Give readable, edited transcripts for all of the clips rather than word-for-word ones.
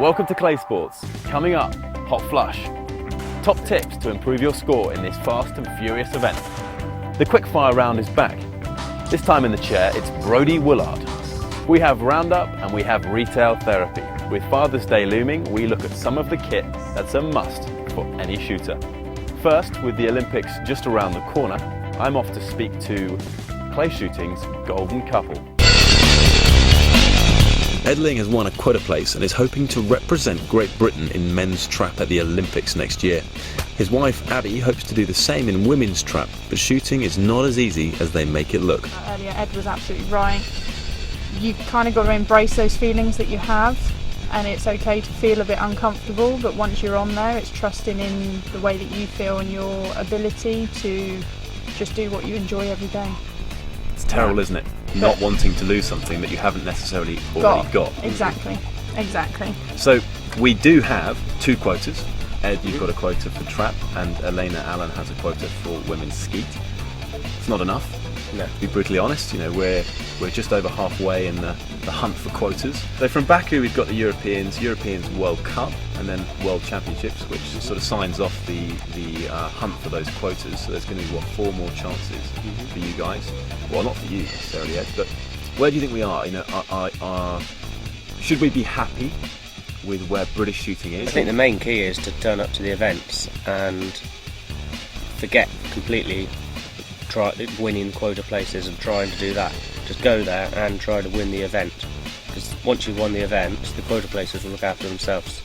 Welcome to Claysports. Coming up, hot flush. Top tips to improve your score in this fast and furious event. The Quickfire round is back. This time in the chair, it's Brody Woollard. We have roundup and we have retail therapy. With Father's Day looming, we look at some of the kit that's a must for any shooter. First, with the Olympics just around the corner, I'm off to speak to clay shooting's golden couple. Ed Ling has won a quota place and is hoping to represent Great Britain in men's trap at the Olympics next year. His wife Abby hopes to do the same in women's trap, but shooting is not as easy as they make it look. Earlier, Ed was absolutely right. You've kind of got to embrace those feelings that you have, and it's okay to feel a bit uncomfortable, but once you're on there, it's trusting in the way that you feel and your ability to just do what you enjoy every day. It's terrible, isn't it? Not wanting to lose something that you haven't necessarily already got. Exactly. So we do have 2 quotas. Ed, you've got a quota for trap, and Elena Allen has a quota for women's skeet. It's not enough. No. To be brutally honest, you know, we're just over halfway in the hunt for quotas. So from Baku we've got the Europeans World Cup, and then World Championships, which sort of signs off the hunt for those quotas. So there's going to be 4 more chances for you guys. Well, not for you necessarily, Ed, but where do you think we are? You know, should we be happy with where British shooting is? I think the main key is to turn up to the events and forget completely winning quota places and trying to do that. Just go there and try to win the event, because once you've won the event, the quota places will look after themselves.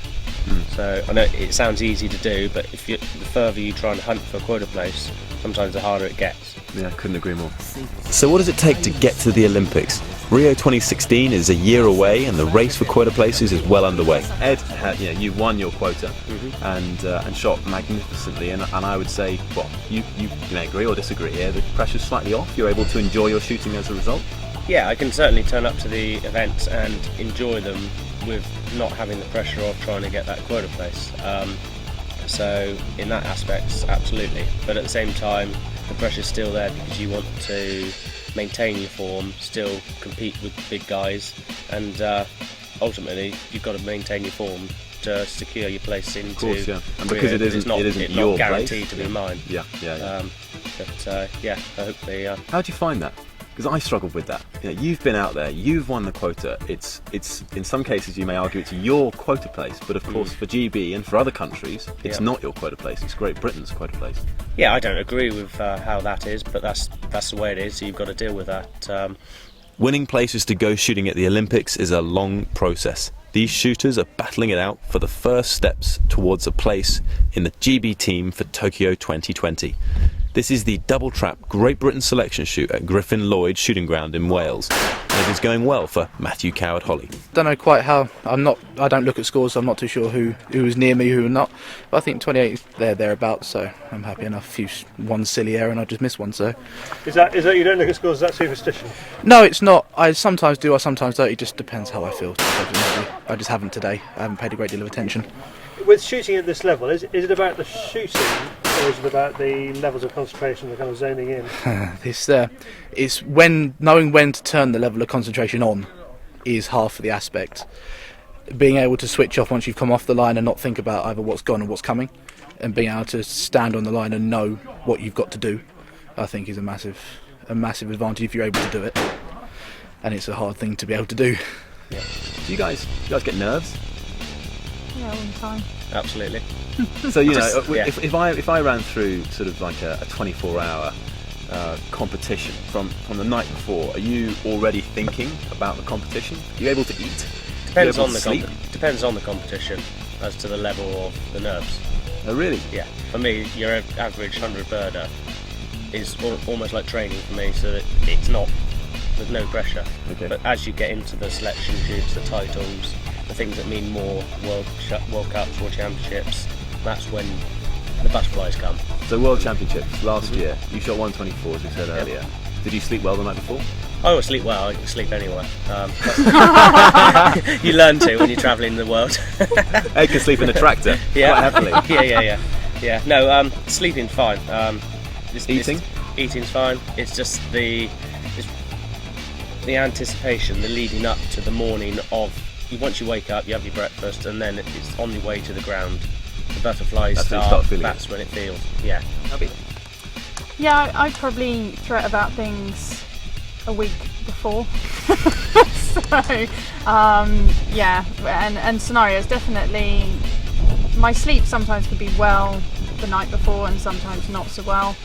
So I know it sounds easy to do, but the further you try and hunt for a quota place, sometimes the harder it gets. Yeah, I couldn't agree more. So what does it take to get to the Olympics? Rio 2016 is a year away, and the race for quota places is well underway. Ed, you won your quota and shot magnificently, and I would say, well, you may agree or disagree here, the pressure's slightly off. You're able to enjoy your shooting as a result? Yeah, I can certainly turn up to the events and enjoy them with not having the pressure of trying to get that quota place. So in that aspect, absolutely. But at the same time, the pressure's still there because you want to maintain your form, still compete with big guys, and ultimately you've got to maintain your form to secure your place into. Of course, yeah. And because it isn't your not guaranteed place, to be mine. Yeah. Hopefully. How do you find that? Because I struggled with that. You know, you've been out there, you've won the quota. It's in some cases you may argue it's your quota place, but of course for GB and for other countries, it's not your quota place. It's Great Britain's quota place. Yeah, I don't agree with how that is, but that's the way it is. So you've got to deal with that. Winning places to go shooting at the Olympics is a long process. These shooters are battling it out for the first steps towards a place in the GB team for Tokyo 2020. This is the double trap Great Britain selection shoot at Griffin Lloyd Shooting Ground in Wales, and it is going well for Matthew Coward-Holly. Don't know quite how. I don't look at scores, so I'm not too sure who was near me, who not. But I think 28 thereabouts, so I'm happy enough. One silly error and I just missed one. So is that you don't look at scores? Is that superstition? No, it's not. I sometimes do. I sometimes don't. It just depends how I feel. I just haven't today. I haven't paid a great deal of attention. With shooting at this level, is it about the shooting, or is it about the levels of concentration, the kind of zoning in? It's knowing when to turn the level of concentration on is half of the aspect. Being able to switch off once you've come off the line and not think about either what's gone or what's coming, and being able to stand on the line and know what you've got to do, I think is a massive advantage if you're able to do it. And it's a hard thing to be able to do. Yeah. Do you guys get nerves? Yeah, all the time. Absolutely. So if I ran through sort of like a 24-hour competition from the night before, are you already thinking about the competition? Are you able to eat? Depends on the competition as to the level of the nerves. Oh really? Yeah. For me, your average 100 birder is almost like training for me, so that there's no pressure. Okay. But as you get into the selection shoots, the titles, the things that mean more, World Cups, World Championships, that's when the butterflies come. So World Championships last year, you shot 124 as we said earlier. Did you sleep well the night before? I always sleep well. I can sleep anywhere. You learn to when you're travelling the world. Ed can sleep in a tractor quite happily. Yeah. No, sleeping's fine. Eating's fine. It's just the anticipation, the leading up to the morning of once you wake up, you have your breakfast, and then it's on your way to the ground. The butterflies That's when you start. start feeling That's when it feels. Yeah. Yeah, I probably threat about things a week before. So, yeah, and scenarios definitely. My sleep sometimes can be well the night before, and sometimes not so well.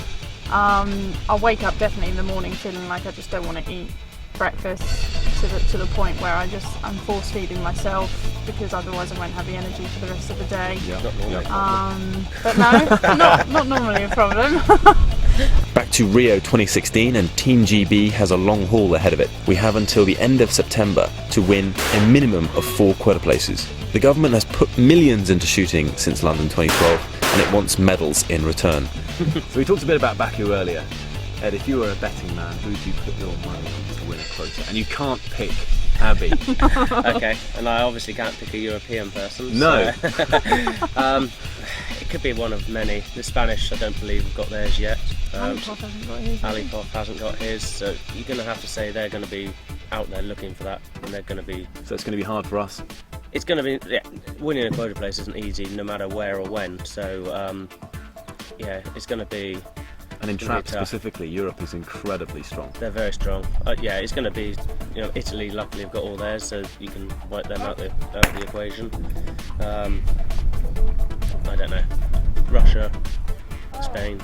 I'll wake up definitely in the morning feeling like I just don't want to eat breakfast to the point where I'm force feeding myself, because otherwise I won't have the energy for the rest of the day. Not normally. But no, not normally a problem. Back to Rio 2016, and Team GB has a long haul ahead of it. We have until the end of September to win a minimum of 4 quota places. The government has put millions into shooting since London 2012, and it wants medals in return. So we talked a bit about Baku earlier. Ed, if you were a betting man, who do you put your money on to win a quota? And you can't pick Abby. Okay, and I obviously can't pick a European person. No. So, it could be one of many. The Spanish, I don't believe, have got theirs yet. Alipov hasn't got his. Alipov hasn't got his, so you're going to have to say they're going to be out there looking for that, and they're going to be. So it's going to be hard for us. It's going to be, yeah, winning a quota place isn't easy, no matter where or when. So, yeah, it's going to be. And in It's gonna trap be tough. specifically, Europe is incredibly strong. They're very strong. Yeah, it's going to be, Italy luckily have got all theirs, so you can wipe them out the equation. I don't know. Russia, Spain.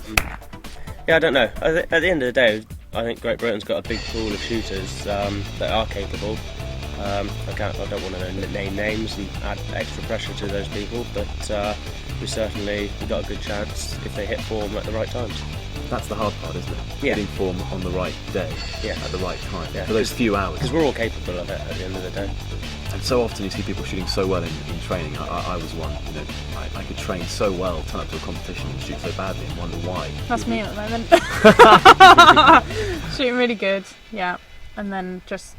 Yeah, I don't know. At the end of the day, I think Great Britain's got a big pool of shooters that are capable. I don't want to name names and add extra pressure to those people, but we've got a good chance if they hit form at the right times. That's the hard part, isn't it? Yeah. Getting form on the right day, Yeah. at the right time, Yeah. for those few hours. Because we're all capable of it at the end of the day. And so often you see people shooting so well in training. I was one. I could train so well, turn up to a competition and shoot so badly and wonder why. That's me at the moment. Shooting really good, yeah, and then just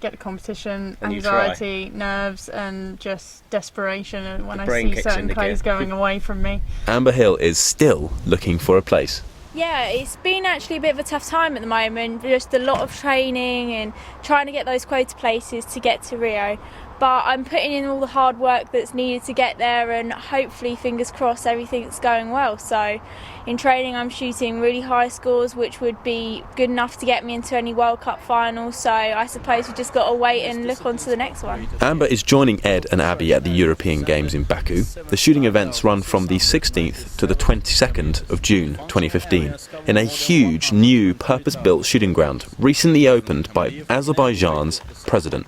get the competition, And you anxiety, nerves, and just desperation. And when The I brain see kicks certain into plays gear. going away from me. Amber Hill is still looking for a place. Yeah, it's been actually a bit of a tough time at the moment. Just a lot of training and trying to get those quota places to get to Rio. But I'm putting in all the hard work that's needed to get there, and hopefully, fingers crossed, everything's going well. So in training I'm shooting really high scores, which would be good enough to get me into any World Cup finals. So I suppose we've just got to wait and look on to the next one. Amber is joining Ed and Abby at the European Games in Baku. The shooting events run from the 16th to the 22nd of June 2015 in a huge new purpose-built shooting ground recently opened by Azerbaijan's president.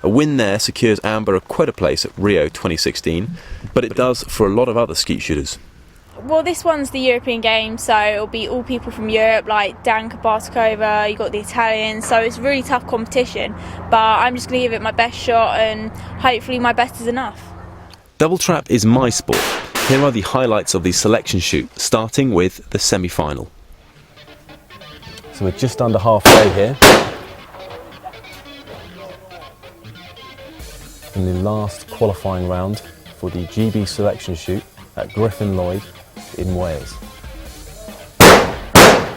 A win there secures Amber a quota place at Rio 2016, but it does for a lot of other skeet shooters. Well, this one's the European Games, so it'll be all people from Europe, like Danka Bartakova, you've got the Italians, so it's a really tough competition, but I'm just going to give it my best shot, and hopefully my best is enough. Double trap is my sport. Here are the highlights of the selection shoot, starting with the semi-final. So we're just under halfway here. In the last qualifying round for the GB selection shoot at Griffin Lloyd in Wales. I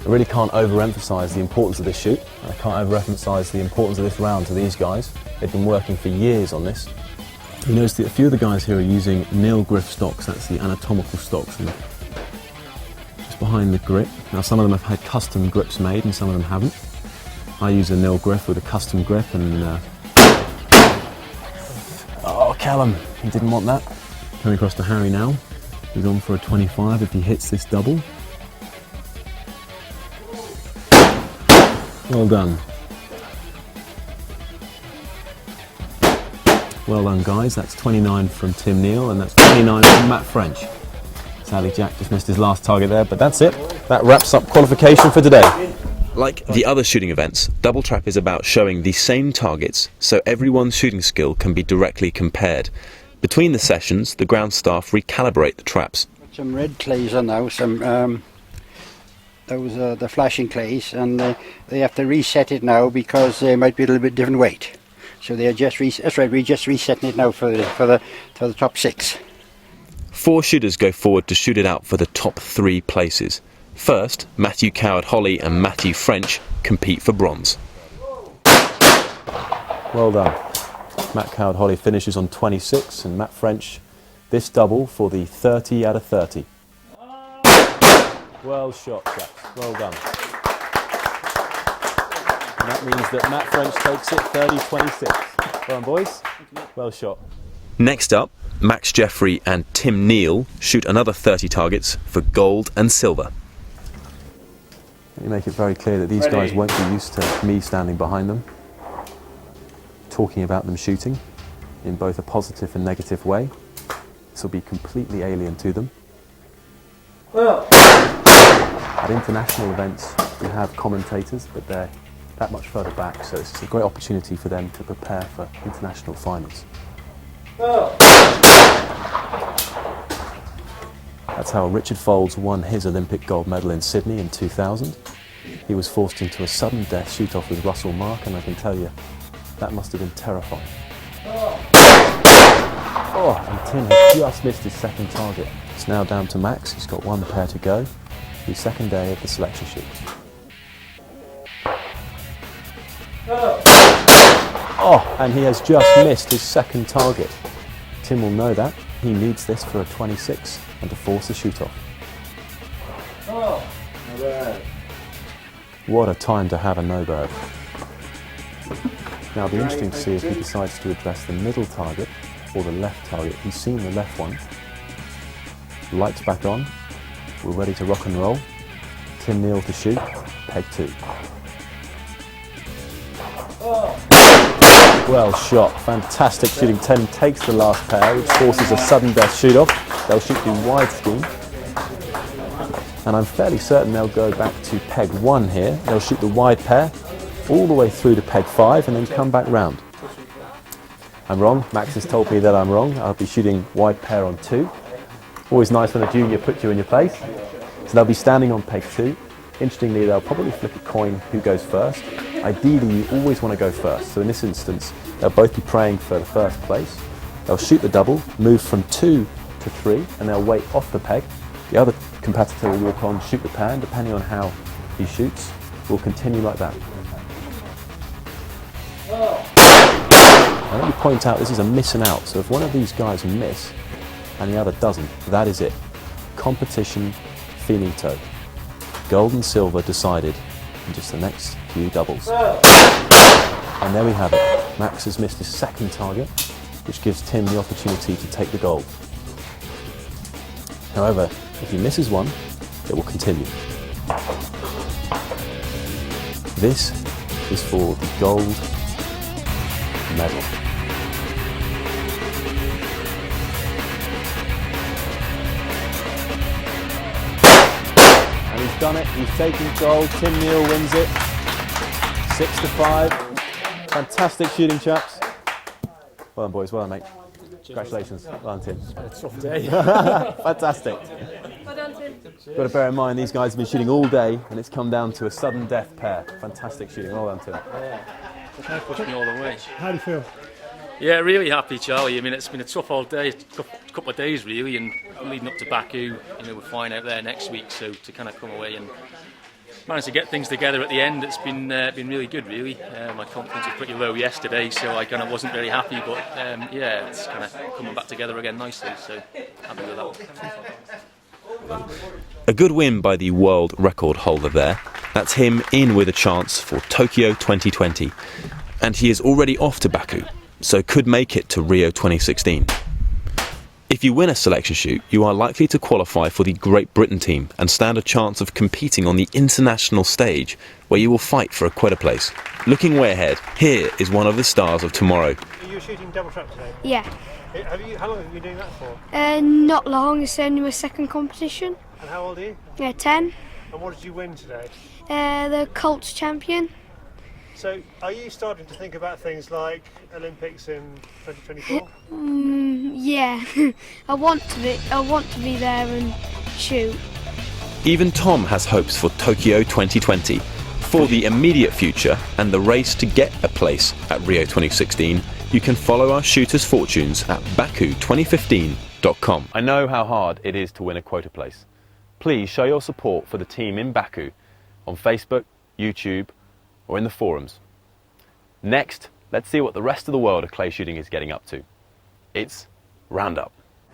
really can't overemphasise the importance of this shoot, and I can't overemphasise the importance of this round to these guys. They've been working for years on this. You notice that a few of the guys here are using nil grip stocks, that's the anatomical stocks, and just behind the grip. Now some of them have had custom grips made and some of them haven't. I use a nil grip with a custom grip, and oh, Callum, he didn't want that. Coming across to Harry now. He's on for a 25 if he hits this double. Well done. Well done, guys. That's 29 from Tim Neal, and that's 29 from Matt French. Sadly, Jack just missed his last target there, but that's it. That wraps up qualification for today. Like the other shooting events, double trap is about showing the same targets so everyone's shooting skill can be directly compared. Between the sessions, the ground staff recalibrate the traps. Some red clays on now, those are the flashing clays, and they have to reset it now because they might be a little bit different weight. So they are just we're just resetting it now for the top 6. 4 shooters go forward to shoot it out for the top 3 places. First, Matthew Coward-Holly and Matthew French compete for bronze. Well done. Matt Coward-Holly finishes on 26, and Matt French this double for the 30 out of 30. Well shot, chaps. Well done. And that means that Matt French takes it 30-26. Well done, boys. Well shot. Next up, Max Jeffrey and Tim Neal shoot another 30 targets for gold and silver. Let me make it very clear that these guys won't be used to me standing behind them, talking about them shooting in both a positive and negative way. This will be completely alien to them. At international events, we have commentators, but they're that much further back, so it's a great opportunity for them to prepare for international finals. That's how Richard Folds won his Olympic gold medal in Sydney in 2000. He was forced into a sudden death shoot-off with Russell Mark, and I can tell you, that must have been terrifying. Oh, and Tim has just missed his second target. It's now down to Max. He's got one pair to go. The second day of the selection shoot. Oh, and he has just missed his second target. Tim will know that. He needs this for a 26 and to force the shoot-off. What a time to have a no-bird. Now, it'll be interesting to see if he decides to address the middle target or the left target. He's seen the left one. Lights back on. We're ready to rock and roll. Tim Neal to shoot. Peg 2. Well shot. Fantastic shooting. Tim takes the last pair, which forces a sudden death shoot-off. They'll shoot the wide scheme. And I'm fairly certain they'll go back to peg 1 here. They'll shoot the wide pair all the way through to peg 5 and then come back round. I'm wrong. Max has told me that I'm wrong. I'll be shooting wide pair on 2. Always nice when a junior puts you in your place. So they'll be standing on peg 2. Interestingly, they'll probably flip a coin who goes first. Ideally, you always want to go first. So in this instance, they'll both be praying for the first place. They'll shoot the double, move from 2 to 3, and they'll wait off the peg. The other competitor will walk on, shoot the pair, and depending on how he shoots, we'll continue like that. Now let me point out, this is a miss and out. So if one of these guys miss and the other doesn't, that is it. Competition finito. Gold and silver decided in just the next few doubles. And there we have it. Max has missed his second target, which gives Tim the opportunity to take the gold. However, if he misses one, it will continue. This is for the gold medal. And he's done it. He's taken gold. Tim Neal wins it. 6-5. Fantastic shooting, chaps. Well done, boys. Well done, mate. Congratulations. Well done, Tim. It's a tough day. Fantastic. Well done, Tim. Got to bear in mind these guys have been shooting all day and it's come down to a sudden death pair. Fantastic shooting. Well done, Tim. That pushed me all the way. How do you feel? Yeah, really happy, Charlie. I mean, it's been a tough all day, couple of days really, and leading up to Baku, you know, we're flying out there next week, so to kind of come away and manage to get things together at the end, it's been really good, really. My confidence was pretty low yesterday, so I kind of wasn't very happy, but yeah, it's kind of coming back together again nicely, so happy with that one. A good win by the world record holder there. That's him in with a chance for Tokyo 2020. And he is already off to Baku, so could make it to Rio 2016. If you win a selection shoot, you are likely to qualify for the Great Britain team and stand a chance of competing on the international stage, where you will fight for a quota place. Looking way ahead, here is one of the stars of tomorrow. Are you shooting double trap today? Yeah. How long have you been doing that for? Not long. It's only my second competition. And how old are you? Yeah, 10. And what did you win today? The Colts champion. So, are you starting to think about things like Olympics in 2024? Yeah. I want to be there and shoot. Even Tom has hopes for Tokyo 2020. For the immediate future and the race to get a place at Rio 2016, you can follow our shooters' fortunes at Baku2015.com. I know how hard it is to win a quota place. Please show your support for the team in Baku on Facebook, YouTube, or in the forums. Next, let's see what the rest of the world of clay shooting is getting up to. It's Roundup.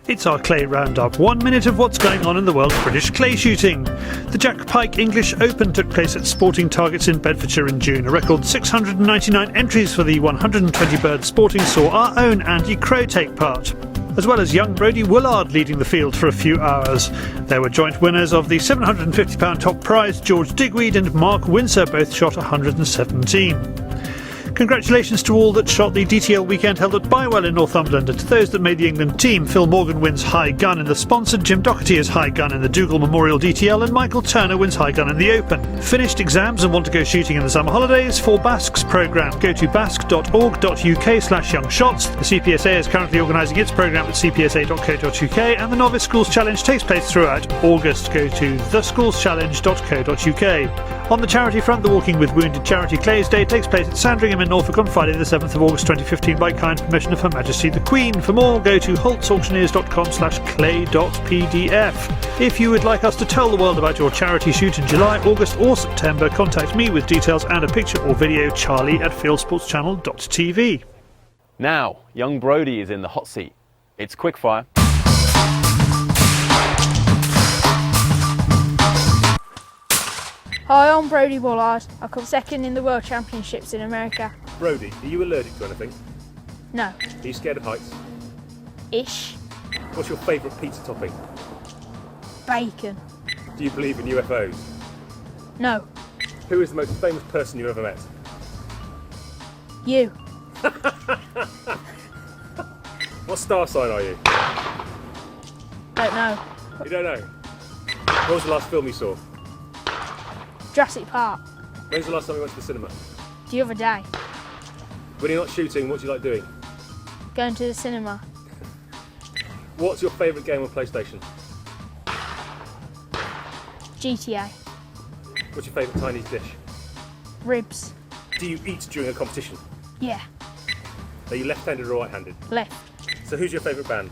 It's our clay roundup. 1 minute of what's going on in the world of British clay shooting. The Jack Pike English Open took place at Sporting Targets in Bedfordshire in June. A record 699 entries for the 120 bird sporting saw our own Andy Crow take part, as well as young Brody Woollard leading the field for a few hours. There were joint winners of the £750 top prize. George Digweed and Mark Windsor both shot 117. Congratulations to all that shot the DTL weekend held at Bywell in Northumberland, and to those that made the England team. Phil Morgan wins high gun in the sponsored, Jim Doherty is high gun in the Dougal Memorial DTL, and Michael Turner wins high gun in the Open. Finished exams and want to go shooting in the summer holidays? For Basque's programme, go to basque.org.uk/youngshots. The CPSA is currently organising its programme at cpsa.co.uk, and the Novice Schools Challenge takes place throughout August. Go to theschoolschallenge.co.uk. On the charity front, the Walking with Wounded Charity Clays Day takes place at Sandringham in Norfolk on Friday the 7th of August 2015 by kind permission of Her Majesty the Queen. For more, go to holtzauctioneers.com/clay.pdf. If you would like us to tell the world about your charity shoot in July, August or September, contact me with details and a picture or video, charlie@fieldsportschannel.tv. Now, young Brody is in the hot seat. It's Quickfire. Hi, I'm Brody Woollard. I come second in the World Championships in America. Brody, are you allergic to anything? No. Are you scared of heights? Ish. What's your favourite pizza topping? Bacon. Do you believe in UFOs? No. Who is the most famous person you ever met? You. What star sign are you? Don't know. You don't know? What was the last film you saw? Jurassic Park. When was the last time you went to the cinema? The other day. When you're not shooting, what do you like doing? Going to the cinema. What's your favourite game on PlayStation? GTA. What's your favourite Chinese dish? Ribs. Do you eat during a competition? Yeah. Are you left-handed or right-handed? Left. So who's your favourite band?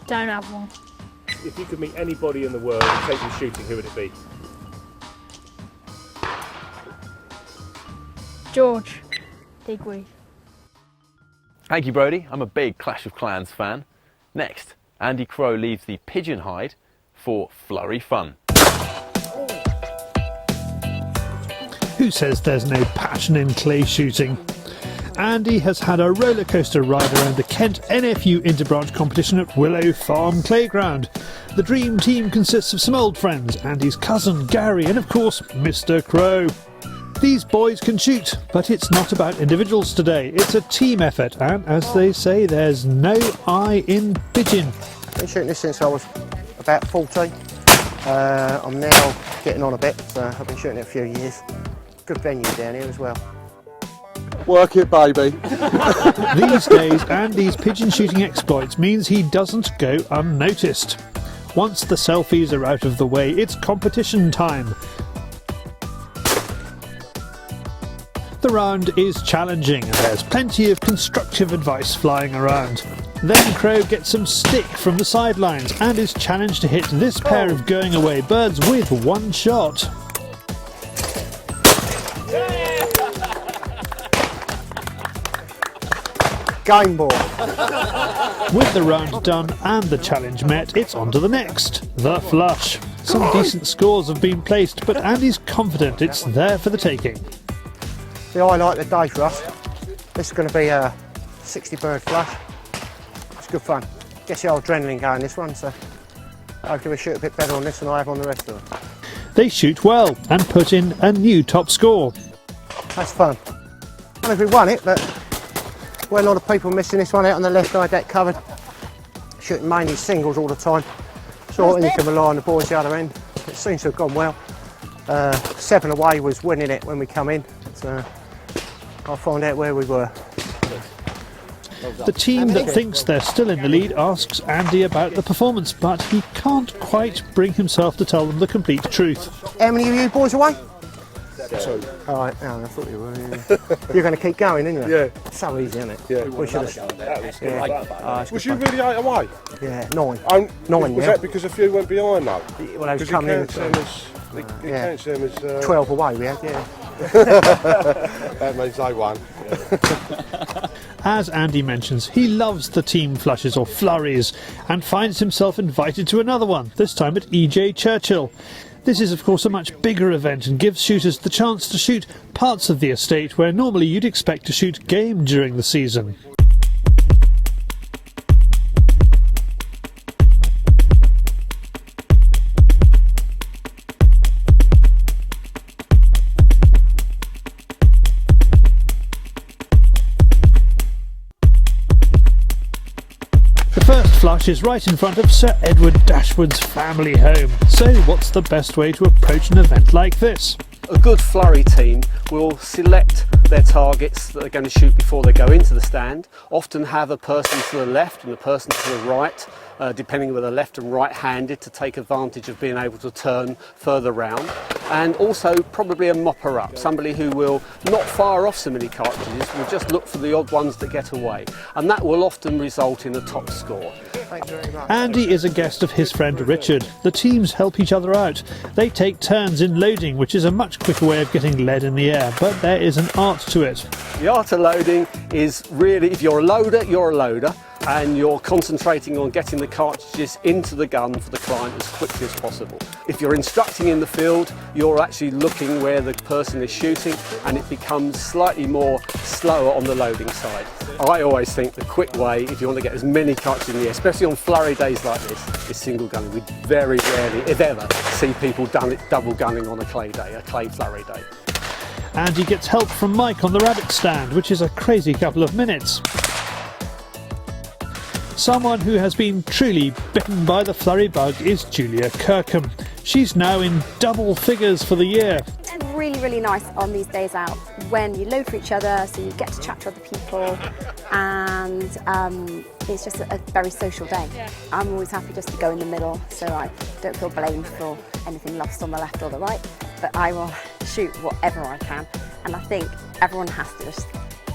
Don't have one. If you could meet anybody in the world and take them shooting, who would it be? George Digweed. Thank you, Brody. I'm a big Clash of Clans fan. Next, Andy Crow leaves the pigeon hide for Flurry Fun. Who says there's no passion in clay shooting? Andy has had a roller coaster ride around the Kent NFU Interbranch competition at Willow Farm Playground. The dream team consists of some old friends, Andy's cousin Gary and of course Mr. Crow. These boys can shoot, but it's not about individuals today, it's a team effort, and as they say, there's no I in pigeon. I've been shooting this since I was about 14. I'm now getting on a bit, so I've been shooting it a few years. Good venue down here as well. Work it, baby. These days, Andy's pigeon shooting exploits means he doesn't go unnoticed. Once the selfies are out of the way, it's competition time. The round is challenging and there's plenty of constructive advice flying around. Then Crow gets some stick from the sidelines and is challenged to hit this pair of going away birds with one shot. Game ball. With the round done and the challenge met, it's on to the next, the flush. Some decent scores have been placed, but Andy's confident it's there for the taking. The highlight of the day for us, this is going to be a 60 bird flush. It's good fun. Gets the old adrenaline going this one, so hopefully we shoot a bit better on this than I have on the rest of them. They shoot well and put in a new top score. That's fun. I don't know if we won it, but we're a lot of people missing this one out on the left eye deck covered. Shooting mainly singles all the time. So you can rely on the boys the other end. It seems to have gone well. 7 away was winning it when we come in. So I'll find out where we were. The team that thinks they're still in the lead asks Andy about the performance, but he can't quite bring himself to tell them the complete truth. How many of you boys away? 2. Alright, I thought you were. Yeah. You're going to keep going, aren't you? Yeah. So easy, isn't it? Yeah. We should have. Was you really 8 away? Yeah, 9. 9, was that because a few went behind though? Well, I was coming in. You can't see them as 12 away we had, yeah. That means they won. As Andy mentions, he loves the team flushes or flurries and finds himself invited to another one, this time at EJ Churchill. This is of course a much bigger event and gives shooters the chance to shoot parts of the estate where normally you'd expect to shoot game during the season. Flush is right in front of Sir Edward Dashwood's family home. So what's the best way to approach an event like this? A good flurry team will select their targets that they're going to shoot before they go into the stand, often have a person to the left and a person to the right, depending whether left and right handed, to take advantage of being able to turn further round, and also probably a mopper up, somebody who will not fire off so many cartridges, will just look for the odd ones that get away, and that will often result in a top score. Andy is a guest of his friend Richard. The teams help each other out. They take turns in loading, which is a much quicker way of getting lead in the air, but there is an art to it. The art of loading is really, if you're a loader, you're a loader, and you're concentrating on getting the cartridges into the gun for the client as quickly as possible. If you're instructing in the field, you're actually looking where the person is shooting, and it becomes slightly more slower on the loading side. I always think the quick way, if you want to get as many cartridges in the air, especially on flurry days like this, is single gunning. We very rarely, if ever, see people double gunning on a clay day, a clay flurry day. Andy gets help from Mike on the rabbit stand, which is a crazy couple of minutes. Someone who has been truly bitten by the flurry bug is Julia Kirkham. She's now in double figures for the year. It's really, really nice on these days out when you load for each other, so you get to chat to other people, and it's just a very social day. Yeah. I'm always happy just to go in the middle, so I don't feel blamed for anything lost on the left or the right, but I will shoot whatever I can, and I think everyone has to just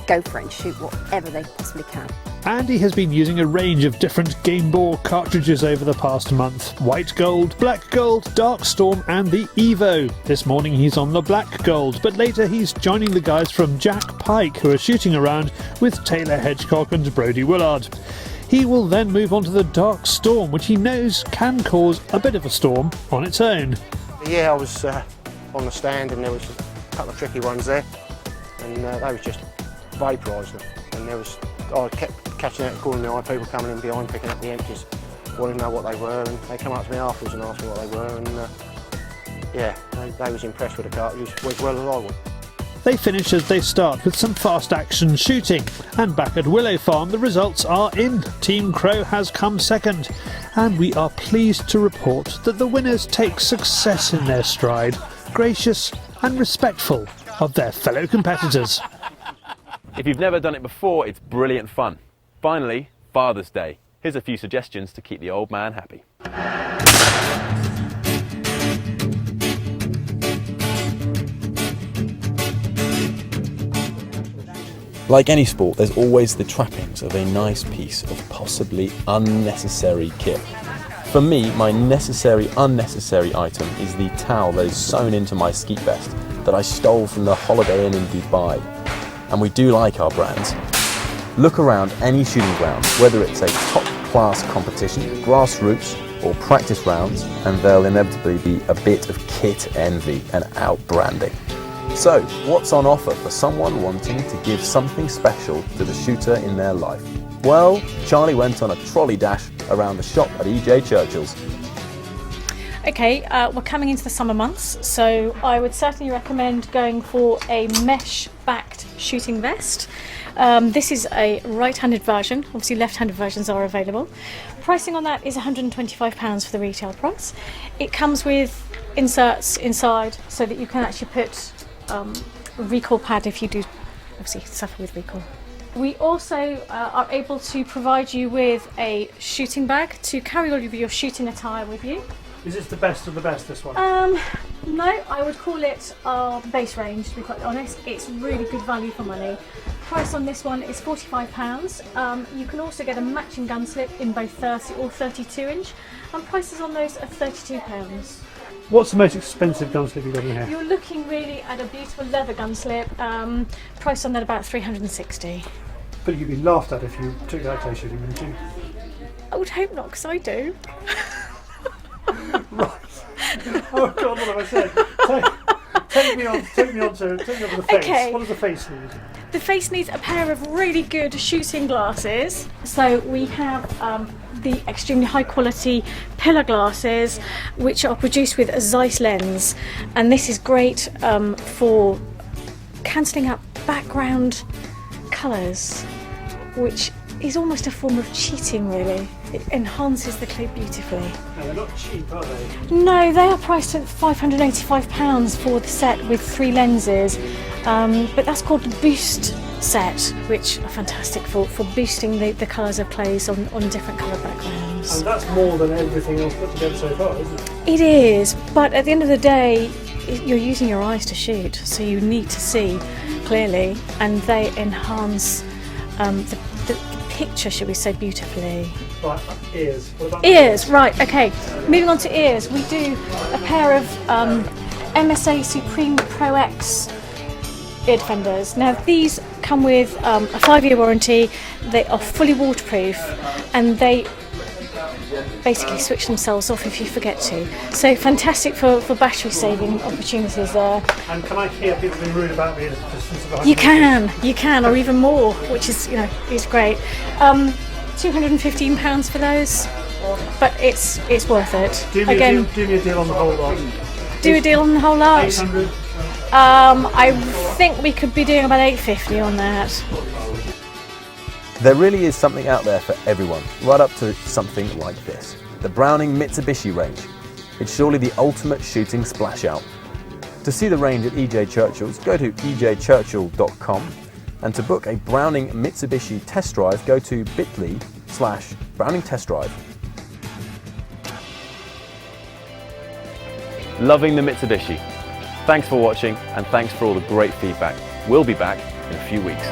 go for it and shoot whatever they possibly can. Andy has been using a range of different Game Ball cartridges over the past month. White Gold, Black Gold, Dark Storm and the Evo. This morning he's on the Black Gold, but later he's joining the guys from Jack Pike who are shooting around with Taylor Hedgecock and Brody Woollard. He will then move on to the Dark Storm, which he knows can cause a bit of a storm on its own. Yeah, I was on the stand and there was a couple of tricky ones there, and they was just vaporised them, and I kept catching out, calling the eye, people coming in behind, picking up the empties, wanting to know what they were, and they come up to me afterwards and asked me what they were, and yeah, they was impressed with the cartridge as well as I was. They finish as they start with some fast action shooting, and back at Willow Farm the results are in. Team Crow has come second, and we are pleased to report that the winners take success in their stride, gracious and respectful of their fellow competitors. If you've never done it before, it's brilliant fun. Finally, Father's Day. Here's a few suggestions to keep the old man happy. Like any sport, there's always the trappings of a nice piece of possibly unnecessary kit. For me, my unnecessary item is the towel that is sewn into my skeet vest that I stole from the Holiday Inn in Dubai. And we do like our brands. Look around any shooting ground, whether it's a top-class competition, grassroots, or practice rounds, and there'll inevitably be a bit of kit envy and out-branding. So, what's on offer for someone wanting to give something special to the shooter in their life? Well, Charlie went on a trolley dash around the shop at EJ Churchill's. Okay, we're coming into the summer months, so I would certainly recommend going for a mesh-backed shooting vest. This is a right-handed version, obviously left-handed versions are available. Pricing on that is £125 for the retail price. It comes with inserts inside so that you can actually put a recoil pad if you do obviously suffer with recoil. We also are able to provide you with a shooting bag to carry all of your shooting attire with you. Is this the best of the best, this one? No, I would call it our base range, to be quite honest. It's really good value for money. Price on this one is £45. You can also get a matching gun slip in both 30 or 32 inch, and prices on those are £32. What's the most expensive gun slip you've got in here? You're looking really at a beautiful leather gun slip, priced on that about 360. But you'd be laughed at if you took that clay shooting, wouldn't you? I would hope not, because I do. Oh God, what have I said? Take me on to the face. Okay. What does the face need? The face needs a pair of really good shooting glasses. So we have the extremely high quality pillar glasses, which are produced with a Zeiss lens, and this is great for cancelling out background colours, which is almost a form of cheating, really. It enhances the clay beautifully. No, they're not cheap, are they? No, they are priced at £585 for the set with 3 lenses, but that's called the Boost set, which are fantastic for boosting the colours of clays on different colour backgrounds. And that's more than everything else put together so far, isn't it? It is, but at the end of the day, you're using your eyes to shoot, so you need to see clearly, and they enhance the picture, should we say, beautifully. Right, ears. What about Ears, right, okay. Moving on to ears, we do a pair of MSA Supreme Pro X ear defenders. Now these come with a 5-year warranty, they are fully waterproof, and they basically switch themselves off if you forget to. So fantastic for battery saving opportunities there. And can I hear people being rude about me at a distance of 100 You can, or even more, which is, is great. £215 for those, but it's worth it. Do me a deal on the whole lot. Do a deal on the whole lot. 800. I think we could be doing about £850 on that. There really is something out there for everyone, right up to something like this. The Browning Mitsubishi range. It's surely the ultimate shooting splash out. To see the range at EJ Churchill's, go to ejchurchill.com, and to book a Browning Mitsubishi test drive, go to bit.ly/Browning Test Drive. Loving the Mitsubishi. Thanks for watching, and thanks for all the great feedback. We'll be back in a few weeks.